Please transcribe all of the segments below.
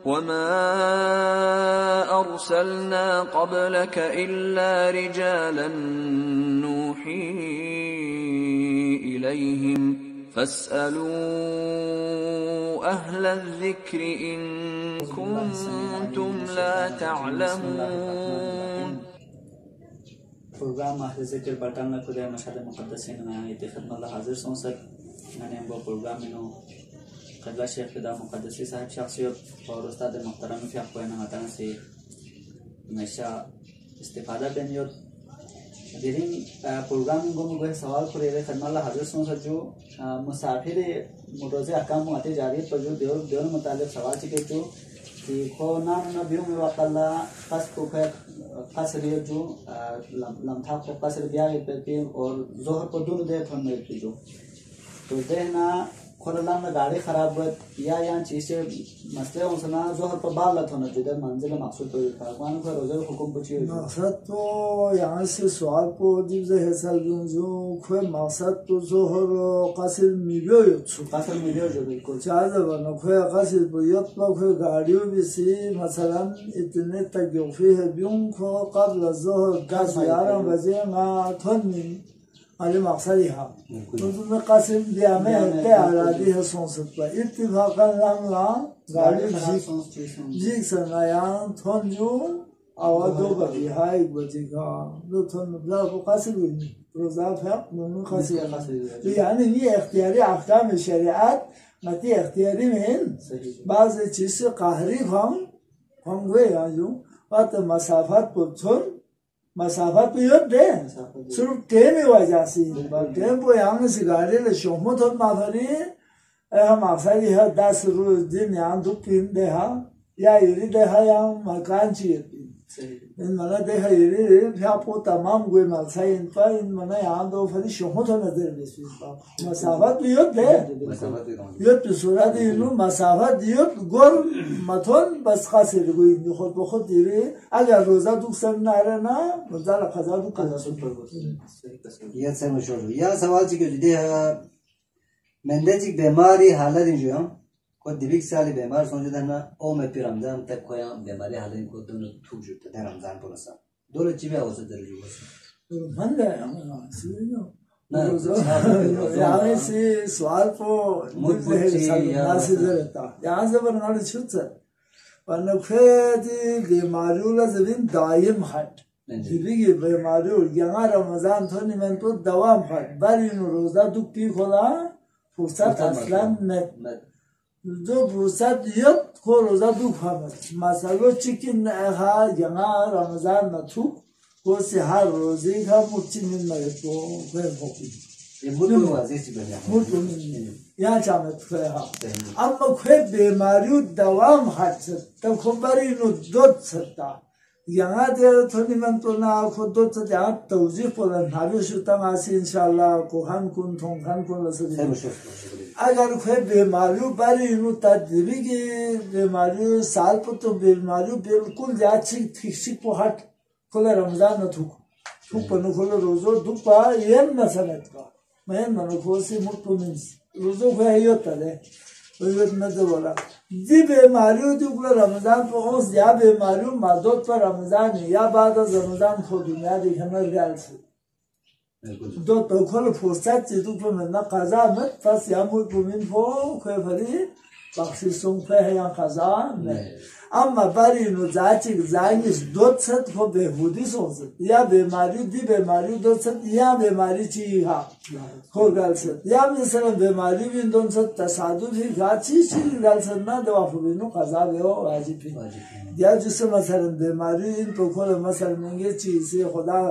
وما أرسلنا قبلك إلا رجالا نوحي إليهم فاسألوا أهل الذكر إن كنتم لا تعلمون. प्रोग्राम अहले ज़िक्र बटाना खुदा मशाद मुक़द्दसीन में आयते खिदमत हाजिर सोंसर मैंने वो प्रोग्राम इनो खदवा शेख खुदा मुक़द्दसी साहब शख्सियत और उस्ताद मुहतरम के आपको इन मताना से हमेशा इस्तेफादा देनी और दिरिंग प्रोग्राम को मुझे सवाल करे खिदमत हाजिर सोंसर जो मुसाफिर मुरोज़े अकाम आते जा रही है तो जो देवर मुतालिक सवाल चिके जो कि खो नाम नबियों में वाकल्ला फस को फसरिया जो लम्हा को फसर दिया है और जोहर को दूर दे थोन में जो तो देना खोलना में गाड़ी खराब हुआ या चीज़ें मसले उनसे जोहर पर बाल थोना जो दे मंजिल मकसूद तो भगवान को रोज़े हुक्म पूछिए मकसद तो यहाँ से सवाल को जीव से हेसल जो कोई मकसद तो जोहर कासिल मिलियो जो बिल्कुल चाहे बना कोई कासिल बुयत पर कोई गाड़ियों भी सी मसलन इतने तक यूफी है बियों को कबल जोहर 11 बजे ना थोनी अली मकसद यहाँ तो तुम्हें कासिम दिया में ते आराधी है सोचत पर इत्तेफाकन लम्हा गाड़ी जीक सनायां थोन जो आवाज़ 2 बजे है 1 बजे का तो थोन मतलब वो कासिम रोज़ा है नून कासिम तो यानी ये इख्तियारी अहकाम शरीयत मती इख्तियारी में बाज़ चीज़ें काहरी हम गए आजू बात मसाफत पुछन मसाफत भी होते सिर्फ टेम ही वजह से टेम को यहाँ से गाड़ी ले शोमत और माफरी हम आसानी है 10 रोज दिन यहाँ धूप पीन दे हा या इरी दे हा यहाँ मकान चाहिए इन मना दे हा इरी फिर आपको तमाम कोई मलसा इन पर इन मना यहाँ दो फरी शोमत और नजर बेचती मसाफत भी होते ये तो सूरत इन्हों मसाफत ये गोल मथोन बस खासे कोई खुद बहुत इरी अगर रोज़ा दुख सब ना रहे ना रोज़ा लखजा दुख कर सकते ये सब मशहूर या सवाल चीज़ जो है मंदे चीज़ बीमारी हालत जो है को दिविक साली बीमार सोचे था ना ओ मैं फिर रमज़ान तक कोई बीमारी हालत को दोनों थूक जुटते थे रमज़ान पर ऐसा दोनों चीज़ें हो सकते हैं जो बस मन गए हमारा सीरियो यहाँ से सवाल को मुझे नासिर रहता यहाँ से बरनाले छुट सर वरना ख़ुदी बीमारियों ला ज़मीन दायम हट दिविक बीमारियों यहाँ रमज़ान तो नहीं मैं तो दवाम हट बारी नो रोज़ा दुख की खोला फुर्सत असलन में जो फुर्सत ये को रोज़ा दुख हमत मसालो चिकन है यहाँ रमज़ान न थू को से हर रोज़े का मुच्चिन में मरे तो कोई भोगी ये मुद्दों वाज़े चीज़ बना मुद्दों यहाँ चामत कोई हाँ अब कोई बीमारियों दवाम हट तब खुबारी नो दूध सकता यहाँ दे थोड़ी मन तो ना खुद दूध से यहाँ तवज़ीह पोलन हावी शुता मासी इंशाल्लाह कोहन कुन थोंगन कुन लसदी अगर कोई बीमारियों बारी नो तदबी की बीमारियों साल पर तो बीमारियों बिल्कुल जाची ठीक को हट खोले रमज़ान न थूक पनु खोले रोज़ो दुपा ये न सनत का मैं मनो खोसी मुट्ठो मिन्स रोज़ो को है यो तले वो न तो बोला जी बीमारियों तो खोले रमज़ान पर उस या बीमारियों मदद पर रमज़ान या बाद रमज़ान खो दुनिया दिखने गया से दो तो खोले फुर्सत चीज़ों पर मैं काज़ा मत फस या मुझ पुमिन फो कोई भरी बख्शिशों पे है या काज़ा में अम्मा बारी नो जाची जाइनिस दोत सत हो बेहुदी सोचत या बीमारी दी बीमारी दोत सत या बीमारी ची हा हो गल सत या मिसल बीमारी भी दोत सत तसादुफ ही गाची ची गल सत ना दवा फुबिनो काज़ा बेओ वाजिब या जिससे मसलन बीमारी इन तो खोल मसलन ये चीज़ से खुदा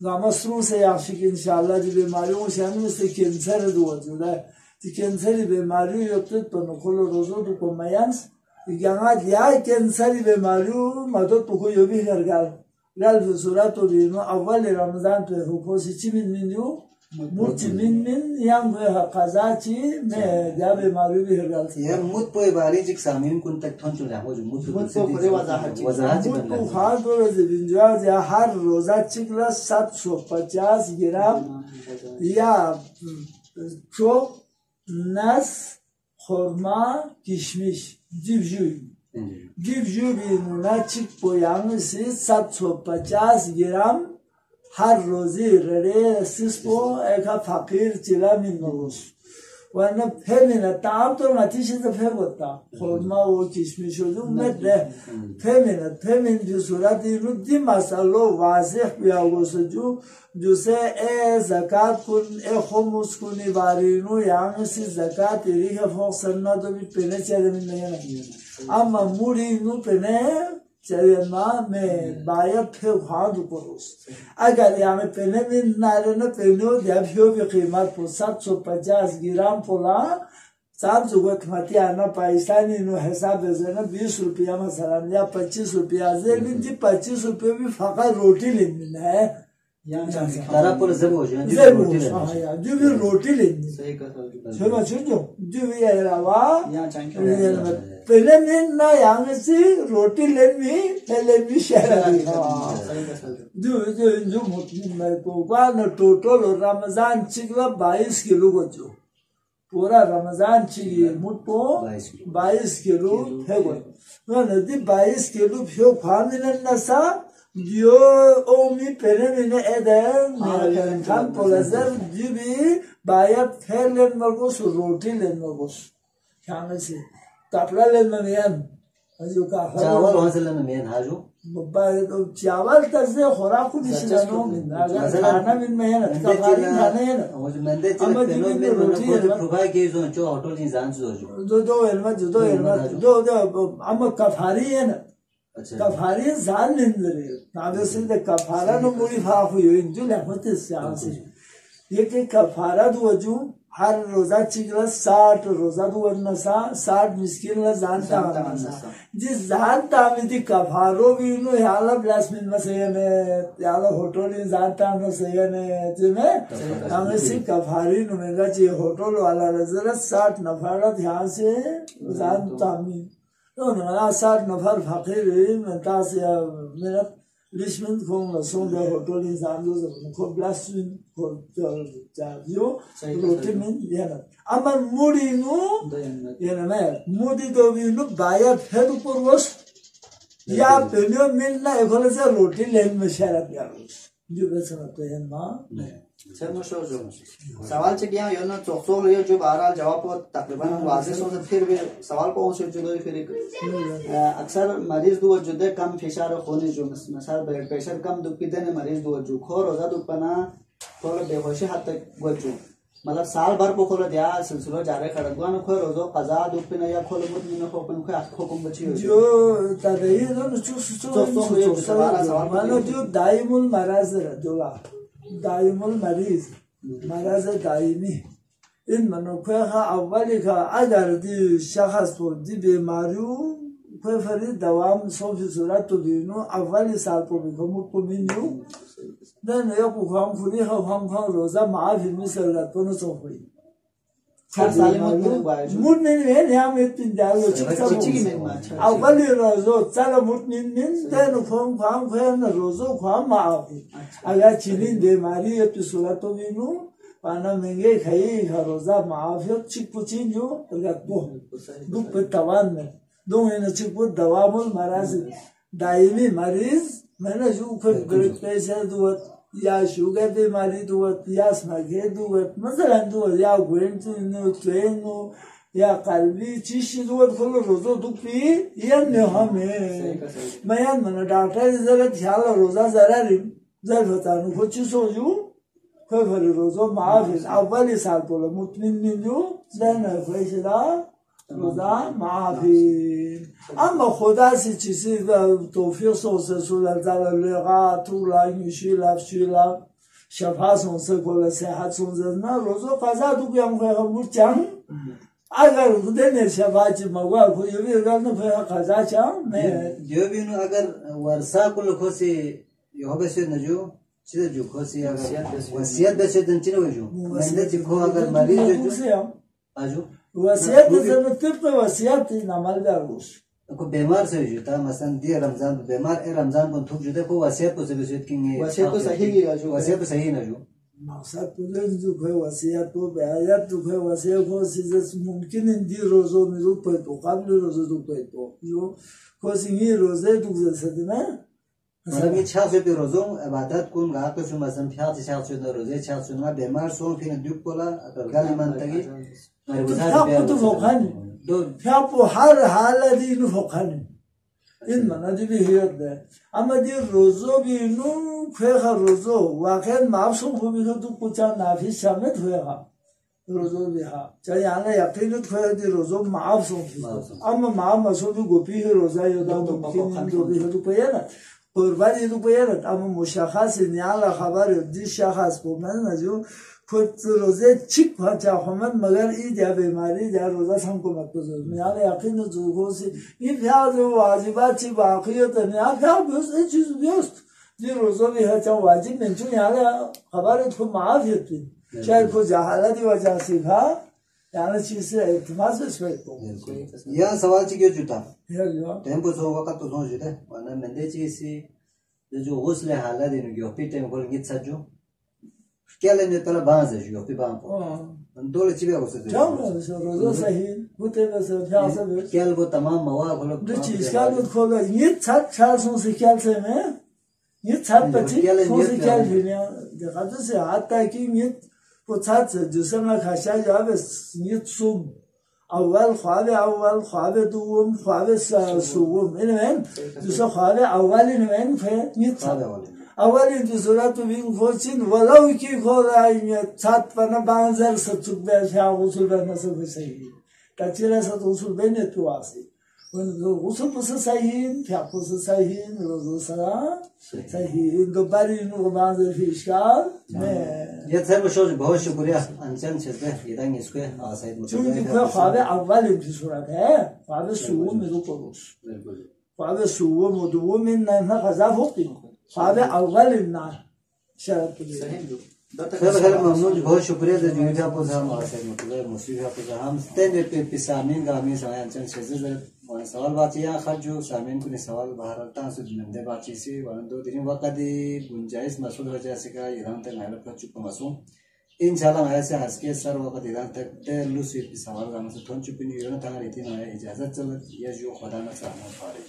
गामसरू से याशिक इंशाल्लाह जी बीमारियों से हम से कैंसर दुआ जुड़ा है कैंसर बीमारी होते तो नखोलो रोज़ो तो को मयांस यहाँ या कैंसर बीमारियों मदद तो कोई भी कर गल सूरत तो भी नो अव्वल रमज़ान पे हुको सिची मिन जो मुर्ची मिन yang kazachi me jabe marubi hergal ya mut po bari jik samin kun tak thon chula ho mut ko kore wazahat ko har dole zibinja ya har roza chikla 750 gram ya cho nas xurma kishmish divjuy give you भी नाचिक Poyang से 750 ग्राम हर रोजी रड़े सिस्पो एक फकीर चिला मिन मगुस वरना फेमिना ताम तो नाचिश तो फे बता खोरमा वो किशमिश जो में दे फेमिन जो सूरत रुद्दी मसालो वाज़ेह बियागोस जो से ए ज़कात कुन ए खुमुस कुनी बारीनो यांग से ज़कात इरी है फोक सन्ना तो भी पहले चले में नहीं है अम्मा मुड़ी नु पहले चले में बायत फे खाद परोस अगर यहाँ में पहले में नारे न पहले दिया भी कीमत पर 750 ग्राम पोला 7 जुगत मती आना पाकिस्तानी नो हिसाब से ना 20 रुपया मसाला या 25 रुपया से भी 25 रुपये भी फका रोटी लेनी है तारा पर जब हो जाए जो भी रोटी लेनी सुनो सुनो जो भी है रवा पहले में ना यहाँ से रोटी लेनी पहले भी शहर जो मेरे को ना टोटल रमजान चिकला 22 किलो को जो पूरा रमजान चाहिए मुझको 22 किलो है वो नदी 22 किलो फिर खाने नशा जो ओमी पहले मैंने एडन खान पोलज़र जो भी बायत फेर लेन मरकोस रोटी लेन मरकोस खाने से कपड़ा लेन मरियन जो का चावल वहाँ से लेना मेन हाजू चावल तज़े खुराक को निश्चिलानो अगर खाना मिल में है ना कबाड़ी खाने है ना अम्मा जी में रोटी है ना प्रोवाइड किए जो होटल इंसान जो दो अम्मा कफारी है ना कफारी जान निंदरे नावे से द कफारा नो मुड़ी फाफ हुई जो लेखते से ये के कफारा दो जो हर रोजा चिकला 60 रोजा दो नसा 60 मिस्किन ला जानता जिस जानता में दी कफारो भी नो याला ब्लास मिन मसे ने याला होटल जानता न से ने जिमे हमें से कफारी नो मेरा जी होटल वाला जरा 60 नफर ध्यान से जानता में no na 60 नफर फकीर में तासे मेरा लिस्टमेंट को लसों दे होटल इंसान को ब्लास्टिंग को जावियो रोटी में ये ना अमर मुड़ी नु ये ना मैं मुड़ी तो भी नु बाया फेद ऊपर वस या पहले मिलना एकोले से रोटी लेन में शराब यार जो बस तो है मां सर मुशो जो सवाल से क्या यो ना चोक लियो जो बहरहाल जवाब को तकरीबन वाज़ेह सो से फिर भी सवाल को से जो फिर अक्सर मरीज दो जो दे कम फिशार खूनी जो मसाल ब्लड प्रेशर कम दुख पीते ने मरीज दो जो खो रोजा दुख पना थोड़ा बेहोशी हद तक गोजू मतलब साल भर को खोलो दिया सिलसिला जारे खड़गवा न खो रोजो कजा दुख पे या खोलो मुत न खो पन खो हुकुम बची हो जो तदई न सवाल मानो जो दाइमुल मराज दोला दाइमुल मरीज दाइमी इन मनोखे का अव्वली का अगर दी शख्स पर दी बीमारियों कोई फरी दवाम सोफी सूरत तो बीनो अव्वली साल को भी मुझ को मिन्यू then eu com furi ham roza maaf mi sala to no so foi mut nin ne ya me tin da lo awali rozo sala mut nin then khom na rozo kham maaf aga chinin de mari episode to vinu pana menge khai roza maaf chik puchin jo aga du petawan me do ene chik put dawamul maraz daimi mariz मैंने जो फिर blood pressure दुवत या sugar बीमारी दुवत या स्मगे दुवत मसलन दुवत या grain ट्रेनो या कल्बी चीज दुवत खोलो रोजो दुखी ये न हमें मैं यार मैंने डॉक्टर जरा ख्याल रोजा जरा होता नु कुछ सोचू कोई फिर रोजो माफ अव्वली साल बोलो मुतमिन जो देना फैसला रोजा माफी अम्मा खुदा से चीज़ें तौफीक से सुलह ज़ाला लगा तुला युशिला शिला शफा सोंसे कोला सेहत सोंसे ना रोज़ो क़ज़ा तो क्या हम मुच्चां अगर खुदे ने शफा ची मगवा को ये भी अगर न फिर क़ज़ा चां मैं जो भी न अगर वर्षा को लोगों से यो बेसे न जो चीज़ जो खोसी अगर वसीयत बेसे दंचिन हो जो मैंने जिको अगर मरीज जो आजू वसीयत से मतलब वसीयत नमाल दारुस को बीमार से जुता मसलन दिया रमजान बीमार ए रमजान को थूक जुता को वसीयत को से वसीयत किंगे वसीयत तो सही की जो वसीयत तो सही ना जो मकसद पुलिस दुख है वसीयत तो बेहयात दुख है वसीयत को सीजस मुमकिन इंदी रोजो में दुख पे तो काबिल रोजो दुख पे तो जो को सिंगी रोजे दुख जैसे ना मतलब ये छाछ पे रोजो इबादत कुन गा को सुमा सम छाछ छाछ न रोजे छाछ न बेमार सो फिर दुख पोला अगर गाली मानतगी मेरे बुझा तो फोखानी दो क्या पो हर हाल दिन फोखानी इन मना दी भी हियत दे अमा दी रोजो भी नु खेखा रोजो वाकई माफसों को भी तो कुछ नाफी शामिल हुआ रोजो भी हाँ चाहे आना यकीन तो दी रोजो माफसों अमा माफ मसो भी गोपी है रोजा ये तो मुमकिन जो भी है तो पे ना कुर्बानी तो पे ना अमा मुशाखास नियाला खबर दी शाखास को मैं ना जो खुद रोजे चिक बचा हमन मगर ये जा बीमारी जा रोजा हमको मत तो नियाला यकीन जो हो से ये प्यार जो वाजिबात ची बाकियत नियाला प्यार बस ये चीज बस जी रोज़ो भी है चाहे वाजिब नहीं चुन यहाँ खबर है तो माफ है थी शायद को जहालत की वजह से था यहाँ चीज़ से इत्मीनान से स्वेट को यह सवाल चीज़ जुटा यार यो टेम्पो सो वक्त तो सोच जुटा वरना मंदे चीज़ से जो गौसले हालत है जो पी टेम्पो लगी सज्जो क्या लेने तला बांस है जो पी बांस दो चीज़ है उससे जाओ रोज़ो सही बुते बस प्यार से क्या वो तमाम मवाद खोलो दो चीज़ का तो खोलो ये छाल से क्या से में ये छाप बच्ची कौन से क्या दुनिया देखा तो से आता है कि ये वो छाप से दूसरा ना खासा जब ये सुम अव्वल ख्वाबे दूम ख्वाबे सुम इन्हें दूसरा ख्वाबे अव्वल इन्हें फिर ये छाप अव्वल इन दूसरा तो भी खोचिन वाला की खोला ये छाप पना बांझर सचुक बे क्या उसल बे ना सब सही कच्चे से तो उसल बे ने तो आसी उसल पुस सही क्या पुस सही रोज़ो सरा सही दोबारी नु बांझर फिशकार में ये सब शोज बहुत शुक्रिया अंचन से ये दांग इसको आसाइड चूंकि ख्वाबे अव्वल की सूरत है ख्वाबे सुवो में तो कोस ख्वाबे सुवो मदुवो में ना खजा होती ख्वाबे अव्वल ना शरत सही खैर ममनून बहुत शुक्रिया तो जुदा पोस हम आसाइड मतलब मुसीबत पोस हम स्टैंड पे पिसामिन गामी सवाल अंचन से वन सवाल बात या खा जो सामिन को ने सवाल भारत तांसु नंदे बात से वन दो दिन वक्त दी गुंजाइश मसूल वजह से का ईरान तक नाइल पर चुप मसूम इंशाल्लाह ऐसे हंस के सर वक्त ईरान तक ते लूसी सवाल गाम से थोन चुप नहीं ईरान तक रीति ना इजाजत चल ये जो खुदा ना सामने फारे